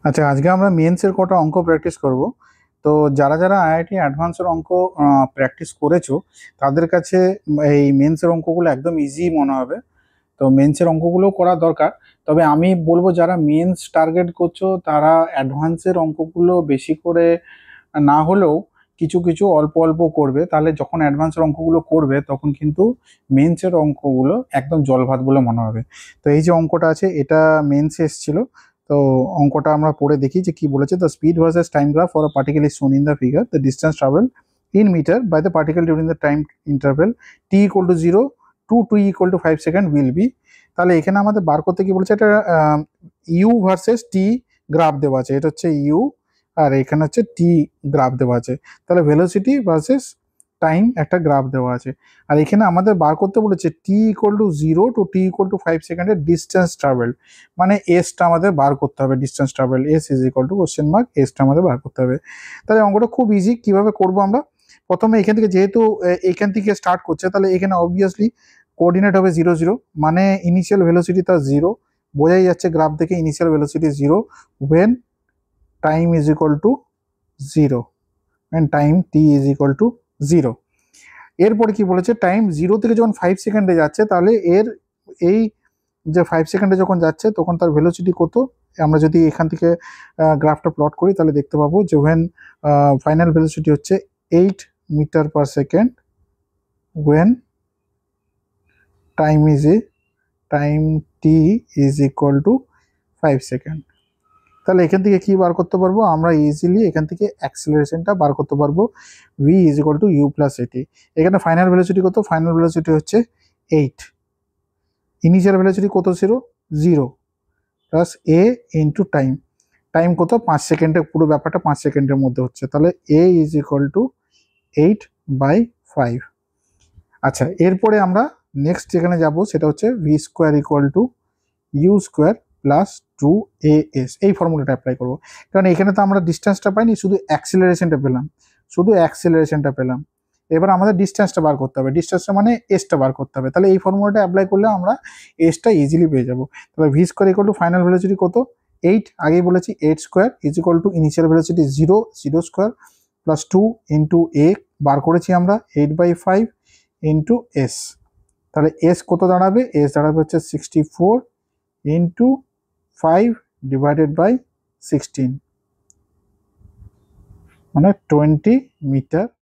আচ্ছা, আজকে আমরা মেন্সের কটা অঙ্ক প্র্যাকটিস করব। তো যারা যারা আইআইটি অ্যাডভান্সের অঙ্ক প্র্যাকটিস করেছো, তাদের কাছে এই মেন্সের অঙ্কগুলো একদম ইজি মনে হবে। তো মেন্সের অঙ্কগুলো করা দরকার। তবে আমি বলবো যারা মেন্স টার্গেট করছো তারা অ্যাডভান্সের অঙ্কগুলো বেশি করে না হলেও কিছু কিছু অল্প অল্প করবে, তাহলে যখন অ্যাডভান্সের অঙ্কগুলো করবে তখন কিন্তু মেন্সের অঙ্কগুলো একদম জলভাত বলে মনে হবে। তো এই যে অঙ্কটা আছে এটা মেন্সে এসেছিল। তো অঙ্কটা আমরা পড়ে দেখি যে কি বলেছে। The speed versus time graph for a particle is shown in the figure. The distance travel in metre by the particle during the time interval t equal to 0 to T equal to 5 second will be. তাহলে এখানে আমাদের বার করতে কি বলেছে, এটা you versus T graph দেওয়া আছে। এটা হচ্ছে ইউ আর এখানে হচ্ছে টি গ্রাফ দেওয়া আছে। তাহলে ভেলোসিটি ভার্সেস টাইম একটা গ্রাফ দেওয়া আছে। আর এখানে আমাদের বার করতে বলেছে T equal to 0 to T equal to 5 সেকেন্ডের ডিস্টেন্স ট্রাভেল, মানে এসটা আমাদের বার করতে হবে। Distance travel S is equal to question mark, এসটা আমাদের বার করতে হবে। তাহলে অঙ্কটা খুব ইজি। কিভাবে করব আমরা, প্রথমে এখান থেকে যেহেতু এখান থেকে স্টার্ট করছে, তাহলে এখানে অবভিয়াসলি কোঅর্ডিনেট হবে 0 0, মানে ইনিশিয়াল ভেলোসিটি তার 0। বোঝাই যাচ্ছে গ্রাফ থেকে initial velocity 0 when time is equal to 0, and time t is equal to 0। এরপরে কি বলেছে, টাইম 0 থেকে যখন 5 সেকেন্ডে যাচ্ছে, তাহলে এর এই যে 5 সেকেন্ডে যখন যাচ্ছে তখন তার ভেলোসিটি কত। আমরা যদি এখান থেকে গ্রাফটা প্লট করি তাহলে দেখতে পাবো যে when ফাইনাল ভেলোসিটি হচ্ছে 8 metre per second when time is a time t is equal to 5 second. তাহলে এখান থেকে কি বার করতে পারবো আমরা, ইজিলি এখান থেকে অ্যাক্সিলারেশনটা বার করতে পারবো। v is equal to u plus at. এখানে ফাইনাল ভেলোসিটি কত, ফাইনাল ভেলোসিটি হচ্ছে 8, ইনিশিয়াল ভেলোসিটি কত ছিল 0, plus a into time. Time কত 5 সেকেন্ডে, পুরো ব্যাপারটা 5 সেকেন্ডের মধ্যে হচ্ছে। তাহলে এ ইজ ইকুয়াল টু 8/5। আচ্ছা, এরপরে আমরা নেক্সট যেখানে যাব সেটা হচ্ছে v square equal to u square plus 2as, এই ফর্মুলাটা অ্যাপ্লাই করবো। কারণ এখানে তো আমরা ডিস্টেন্সটা পাইনি, শুধু অ্যাক্সিলারেশনটা পেলাম, শুধু অ্যাক্সিলারেশনটা পেলাম। এবার আমাদের ডিস্টেন্সটা বার করতে হবে, ডিস্টেন্সটা মানে এসটা বার করতে হবে। তাহলে এই ফর্মুলাটা অ্যাপ্লাই করলে আমরা এসটা ইজিলি পেয়ে যাবো। তাহলে v square equal to final velocity কত 8, আগেই বলেছি 8 square is equal to initial velocity 0 0 square plus 2 into a বার করেছি আমরা 8/5 ইন্টু এস। তাহলে এস কত দাঁড়াবে, এস দাঁড়াবে হচ্ছে 64 ইন্টু 5 ডিভাইডেড বাই 16, মানে 20 মিটার।